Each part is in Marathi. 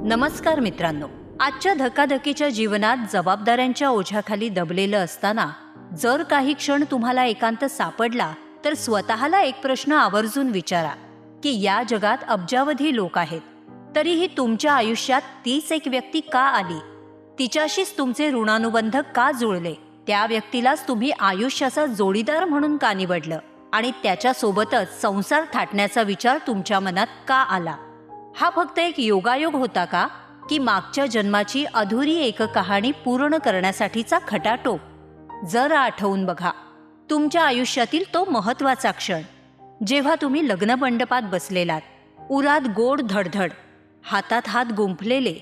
नमस्कार मित्रांनो, आजच्या धकाधकीच्या जीवनात जबाबदाऱ्यांच्या ओझ्याखाली दबलेलं असताना जर काही क्षण तुम्हाला एकांत सापडला तर स्वतःला एक प्रश्न आवर्जून विचारा की या जगात अब्जावधी लोक आहेत, तरीही तुमच्या आयुष्यात तीच एक व्यक्ती का आली? तिच्याशीच तुमचे ऋणानुबंध का जुळले? त्या व्यक्तीलाच तुम्ही आयुष्याचा जोडीदार म्हणून का निवडलं आणि त्याच्यासोबतच संसार थाटण्याचा विचार तुमच्या मनात का आला? हा फक्त एक योगायोग होता का, की मागच्या जन्माची अधुरी एक कहाणी पूर्ण करण्यासाठीचा खटाटोप? जरा आठवून बघा तुमच्या आयुष्यातील तो महत्त्वाचा क्षण, जेव्हा तुम्ही लग्न मंडपात बसलेलात, उरात गोड धडधड, हातात हात गुंफलेले,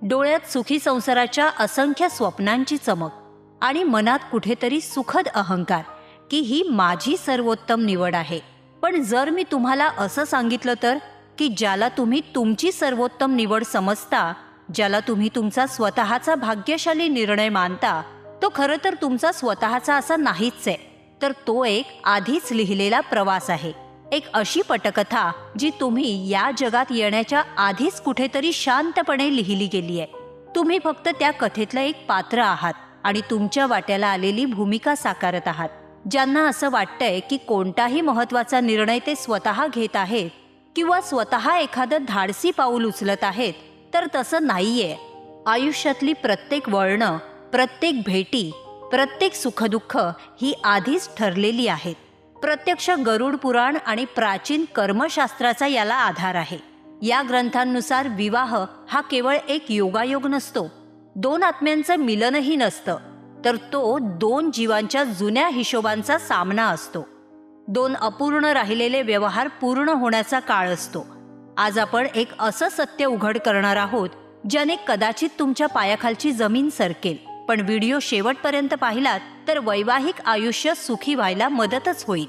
डोळ्यात सुखी संसाराच्या असंख्य स्वप्नांची चमक आणि मनात कुठेतरी सुखद अहंकार की ही माझी सर्वोत्तम निवड आहे. पण जर मी तुम्हाला असं सांगितलं तर की ज्याला तुम्ही तुमची सर्वोत्तम निवड समजता, ज्याला तुम्ही तुमचा स्वतःचा भाग्यशाली निर्णय मानता, तो खरं तर तुमचा स्वतःचा असा नाहीच आहे, तर तो एक आधीच लिहिलेला प्रवास आहे. एक अशी पटकथा जी तुम्ही या जगात येण्याच्या आधीच कुठेतरी शांतपणे लिहिली गेली आहे. तुम्ही फक्त त्या कथेतलं एक पात्र आहात आणि तुमच्या वाट्याला आलेली भूमिका साकारत आहात. ज्यांना असं वाटतंय की कोणताही महत्त्वाचा निर्णय ते स्वतः घेत आहेत किंवा स्वतः एखादं धाडसी पाऊल उचलत आहेत, तर तसं नाहीये. आयुष्यातली प्रत्येक वळणं, प्रत्येक भेटी, प्रत्येक सुखदुःख ही आधीच ठरलेली आहेत. प्रत्यक्ष गरुड पुराण आणि प्राचीन कर्मशास्त्राचा याला आधार आहे. या ग्रंथांनुसार विवाह हा केवळ एक योगायोग नसतो, दोन आत्म्यांचं मिलनही नसतं, तर तो दोन जीवांच्या जुन्या हिशोबांचा सामना असतो. दोन अपूर्ण राहिलेले व्यवहार पूर्ण होण्याचा काळ असतो. आज आपण एक असं सत्य उघड करणार आहोत ज्याने कदाचित तुमच्या पायाखालची जमीन सरकेल, पण व्हिडिओ शेवटपर्यंत पाहिलात तर वैवाहिक आयुष्य सुखी व्हायला मदतच होईल.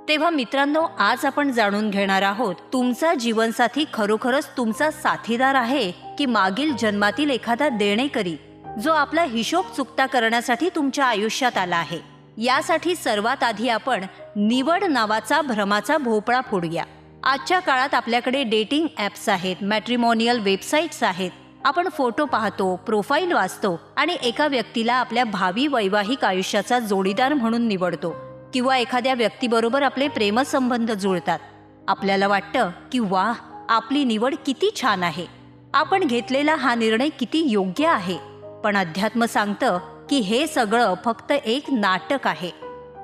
तेव्हा मित्रांनो, आज आपण जाणून घेणार आहोत तुमचा जीवनसाथी खरोखरच तुमचा साथीदार आहे की मागील जन्मातील एखादा देणेकरी जो आपला हिशोब चुकता करण्यासाठी तुमच्या आयुष्यात आला आहे. यासाठी सर्वात आधी आपण निवड नावाचा भ्रमाचा भोपळा फोडूया. आजच्या काळात आपल्याकडे डेटिंग ॲप्स आहेत, मॅट्रिमोनियल वेबसाईट्स आहेत. आपण फोटो पाहतो, प्रोफाईल वाचतो आणि एका व्यक्तीला आपल्या भावी वैवाहिक आयुष्याचा जोडीदार म्हणून निवडतो किंवा एखाद्या व्यक्तीबरोबर आपले प्रेमसंबंध जुळतात. आपल्याला वाटतं की वाह, आपली निवड किती छान आहे, आपण घेतलेला हा निर्णय किती योग्य आहे. पण अध्यात्म सांगतं की हे सगळं फक्त एक नाटक आहे.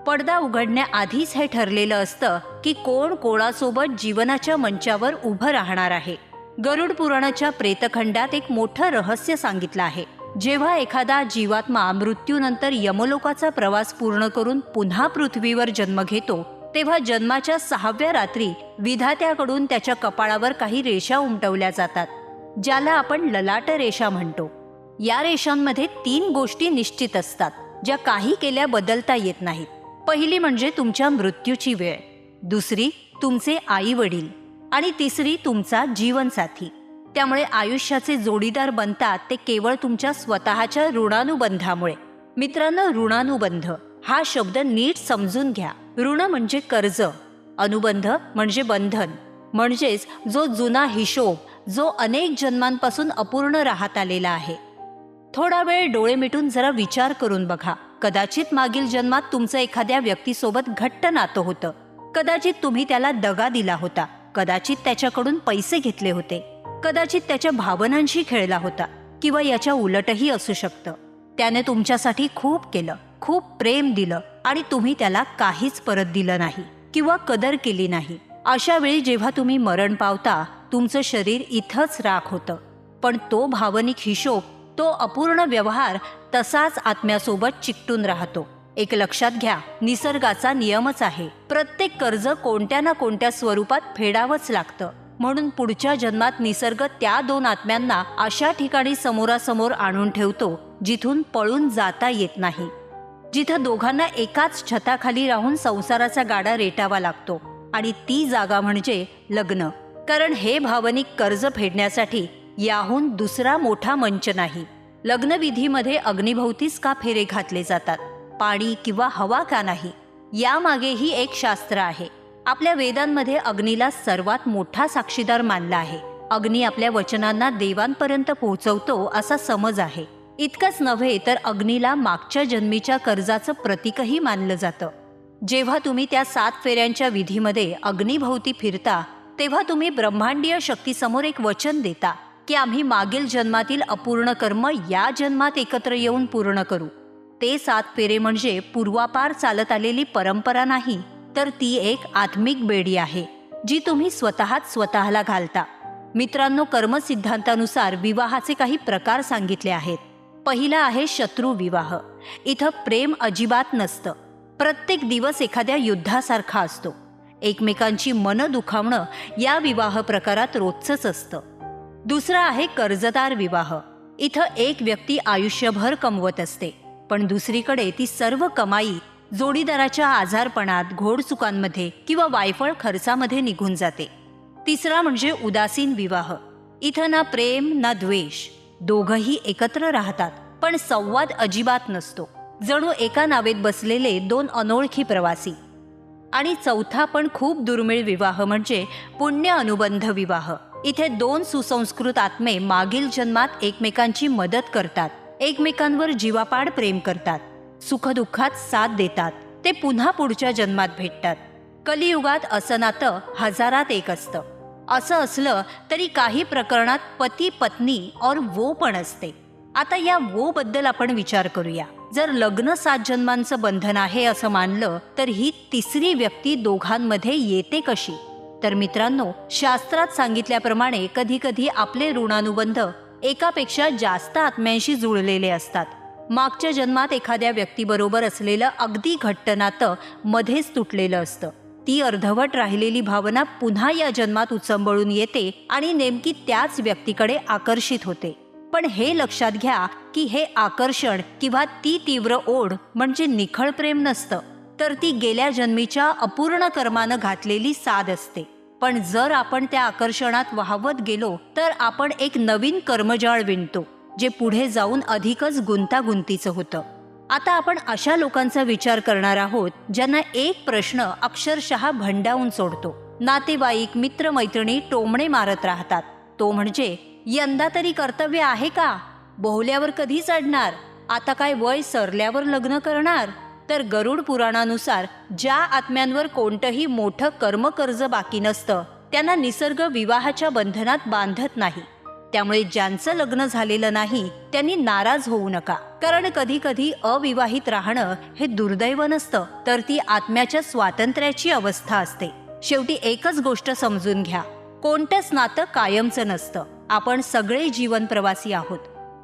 पडदा उघडण्याआधीच हे ठरलेलं असतं की कोण कोणासोबत जीवनाच्या मंचावर उभं राहणार आहे. गरुड पुराणाच्या प्रेतखंडात एक मोठं रहस्य सांगितलं आहे. जेव्हा एखादा जीवात्मा मृत्यूनंतर यमलोकाचा प्रवास पूर्ण करून पुन्हा पृथ्वीवर जन्म घेतो, तेव्हा जन्माच्या 6व्या रात्री विधात्याकडून त्याच्या कपाळावर काही रेषा उमटवल्या जातात, ज्याला आपण ललाट रेषा म्हणतो. या रेषांमध्ये 3 गोष्टी निश्चित असतात, ज्या काही केल्या बदलता येत नाहीत. पहिली म्हणजे तुमच्या मृत्यूची वेळ, दुसरी तुमचे आई वडील आणि तिसरी तुमचा जीवनसाथी. त्यामुळे आयुष्याचे जोडीदार बनतात ते केवळ तुमच्या स्वतःच्या ऋणानुबंधामुळे. मित्रांनो, ऋणानुबंध हा शब्द नीट समजून घ्या. ऋण म्हणजे कर्ज, अनुबंध म्हणजे बंधन, म्हणजेच जो जुना हिशोब जो अनेक जन्मांपासून अपूर्ण राहत आलेला आहे. थोडा वेळ डोळे मिटून जरा विचार करून बघा. कदाचित मागील जन्मात तुमचं एखाद्या व्यक्तीसोबत घट्ट नातं होतं. कदाचित तुम्ही त्याला दगा दिला होता, कदाचित त्याच्याकडून पैसे घेतले होते, कदाचित त्याच्या भावनांशी खेळला होता, किंवा याच्या उलटही असू शकतं. त्याने तुमच्यासाठी खूप केलं, खूप प्रेम दिलं आणि तुम्ही त्याला काहीच परत दिलं नाही किंवा कदर केली नाही. अशा वेळी जेव्हा तुम्ही मरण पावता, तुमचं शरीर इथंच राख होतं, पण तो भावनिक हिशोब, तो अपूर्ण व्यवहार तसाच आत्म्यासोबत चिकटून राहतो. एक लक्षात घ्या, निसर्गाचा नियमच आहे, प्रत्येक कर्ज कोणत्या ना कोणत्या स्वरूपात फेडावंच लागतं. म्हणून पुढच्या जन्मात निसर्ग त्या 2 आत्म्यांना अशा ठिकाणी समोरासमोर आणून ठेवतो जिथून पळून जाता येत नाही, जिथं दोघांना एकाच छताखाली राहून संसाराचा गाडा रेटावा लागतो. आणि ती जागा म्हणजे लग्न. कारण हे भावनिक कर्ज फेडण्यासाठी याहून दुसरा मोठा मंच नाही. लग्नविधीमध्ये अग्निभोवतीच का फेरे घातले जातात, पाणी किंवा हवा का नाही? यामागेही एक शास्त्र आहे. आपल्या वेदांमध्ये अग्नीला सर्वात मोठा साक्षीदार मानला आहे. अग्नी आपल्या वचनांना देवांपर्यंत पोहोचवतो असा समज आहे. इतकंच नव्हे तर अग्नीला मागच्या जन्मीच्या कर्जाचं प्रतीकही मानलं जातं. जेव्हा तुम्ही त्या 7 फेऱ्यांच्या विधीमध्ये अग्निभोवती फिरता तेव्हा तुम्ही ब्रह्मांडीय शक्तीसमोर एक वचन देता की आम्ही मागील जन्मातील अपूर्ण कर्म या जन्मात एकत्र येऊन पूर्ण करू. ते 7 फेरे म्हणजे पूर्वापार चालत आलेली परंपरा नाही, तर ती एक आत्मिक बेडी आहे जी तुम्ही स्वतःला घालता. मित्रांनो, कर्मसिद्धांतानुसार विवाहाचे काही प्रकार सांगितले आहेत. पहिला आहे शत्रू विवाह. इथं प्रेम अजिबात नसतं. प्रत्येक दिवस एखाद्या युद्धासारखा असतो. एकमेकांची मनं दुखावणं या विवाह प्रकारात रोजचंच असतं. दुसरा आहे कर्जदार विवाह. इथं एक व्यक्ती आयुष्यभर कमवत असते, पण दुसरीकडे ती सर्व कमाई जोडीदाराच्या आजारपणात, घोडचुकांमध्ये किंवा वायफळ खर्चामध्ये निघून जाते. तिसरा म्हणजे उदासीन विवाह. इथं ना प्रेम ना द्वेष, दोघंही एकत्र राहतात पण संवाद अजिबात नसतो, जणू एका नावेत बसलेले 2 अनोळखी प्रवासी. आणि चौथा पण खूप दुर्मिळ विवाह म्हणजे पुण्य अनुबंध विवाह. इथे 2 सुसंस्कृत आत्मे मागील जन्मात एकमेकांची मदत करतात, एकमेकांवर जीवापाड प्रेम करतात, सुखदुःखात साथ देतात, ते पुन्हा पुढच्या जन्मात भेटतात. कलियुगात असं नातं हजारात एक असतं. असं असलं तरी काही प्रकरणात पती पत्नी और वो पण असते. आता या वो बद्दल आपण विचार करूया. जर लग्न 7 जन्मांचं बंधन आहे असं मानलं तर ही तिसरी व्यक्ती दोघांमध्ये येते कशी? तर मित्रांनो, शास्त्रात सांगितल्याप्रमाणे कधी कधी आपले ऋणानुबंध एकापेक्षा जास्त आत्म्यांशी जुळलेले असतात. मागच्या जन्मात एखाद्या व्यक्तीबरोबर असलेलं अगदी घट्ट नातं मध्येच तुटलेलं असतं. ती अर्धवट राहिलेली भावना पुन्हा या जन्मात उचंबळून येते आणि नेमकी त्याच व्यक्तीकडे आकर्षित होते. पण हे लक्षात घ्या की हे आकर्षण किंवा ती तीव्र ओढ म्हणजे निखळ प्रेम नसतं, तर ती गेल्या जन्मीच्या अपूर्ण कर्मानं घातलेली साध असते. पण जर आपण त्या आकर्षणात वाहवत गेलो तर आपण एक नवीन कर्मजाळ विणतो, जे पुढे जाऊन अधिकच गुंतागुंतीचं होतं. आता आपण अशा लोकांचा विचार करणार आहोत ज्यांना एक प्रश्न अक्षरशः भंडावून सोडतो. नातेवाईक, मित्रमैत्रिणी टोमणे मारत राहतात. तो म्हणजे, यंदा तरी कर्तव्य आहे का? बोहल्यावर कधी चढणार? आता काय वय सरल्यावर लग्न करणार? तर गरुड पुराणानुसार ज्या आत्म्यांवर कोणतंही मोठं कर्मकर्ज बाकी नसतं त्यांना निसर्ग विवाहाच्या बंधनात बांधत नाही. त्यामुळे ज्यांचं लग्न झालेलं नाही त्यांनी नाराज होऊ नका, कारण कधी कधी अविवाहित राहणं हे दुर्दैव नसतं, तर ती आत्म्याच्या स्वातंत्र्याची अवस्था असते. शेवटी एकच गोष्ट समजून घ्या, कोणतंच नातं कायमचं नसतं. आपण सगळे जीवन प्रवासी आहोत.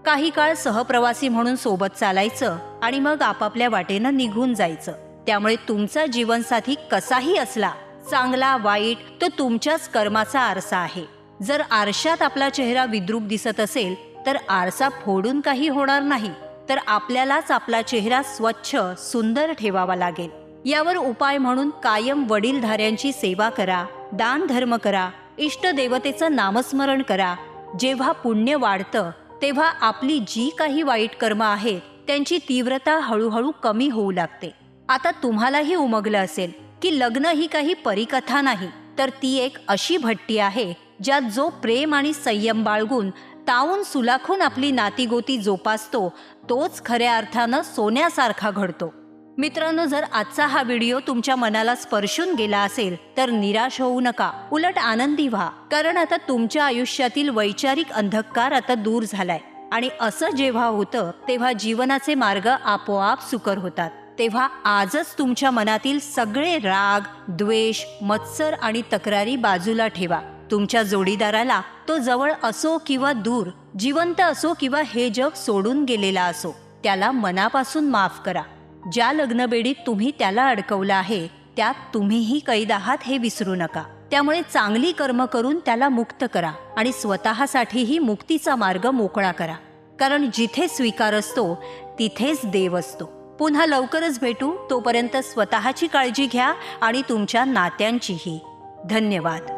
काही काळ सहप्रवासी म्हणून सोबत चालायचं आणि मग आपापल्या वाटेनं निघून जायचं. त्यामुळे तुमचा जीवनसाथी कसाही असला, चांगला वाईट, तो तुमच्याच कर्माचा आरसा आहे. जर आरशात आपला चेहरा विद्रूप दिसत असेल तर आरसा फोडून काही होणार नाही, तर आपल्यालाच आपला चेहरा स्वच्छ सुंदर ठेवावा लागेल. यावर उपाय म्हणून कायम वडीलधाऱ्यांची सेवा करा, दान धर्म करा, इष्टदेवतेचं नामस्मरण करा. जेव्हा पुण्य वाढतं तेव्हा आपली जी काही वाईट कर्म आहेत त्यांची तीव्रता हळूहळू कमी होऊ लागते. आता तुम्हालाही उमगलं असेल की लग्न ही काही परिकथा नाही, तर ती एक अशी भट्टी आहे ज्यात जो प्रेम आणि संयम बाळगून तावून सुलाखून आपली नातीगोती जोपासतो तोच खऱ्या अर्थानं सोन्यासारखा घडतो. मित्रांनो, जर आजचा हा व्हिडिओ तुमच्या मनाला स्पर्शून गेला असेल तर निराश होऊ नका, उलट आनंदी व्हा, कारण आता तुमच्या आयुष्यातील वैचारिक अंधकार आता दूर झालाय. आणि असं जेव्हा होतं तेव्हा जीवनाचे मार्ग आपोआप सुकर होतात. तेव्हा आजच तुमच्या मनातील सगळे राग, द्वेष, मत्सर आणि तक्रारी बाजूला ठेवा. तुमच्या जोडीदाराला तो जवळ असो किंवा दूर, जिवंत असो किंवा हे जग सोडून गेलेला असो, त्याला मनापासून माफ करा. ज्या लग्नबेडीत तुम्ही त्याला अडकवलं आहे त्यात तुम्हीही कैद आहात हे विसरू नका. त्यामुळे चांगली कर्म करून त्याला मुक्त करा आणि स्वतःसाठीही मुक्तीचा मार्ग मोकळा करा, कारण जिथे स्वीकार असतो तिथेच देव असतो. पुन्हा लवकरच भेटू. तोपर्यंत स्वतःची काळजी घ्या आणि तुमच्या नात्यांचीही. धन्यवाद.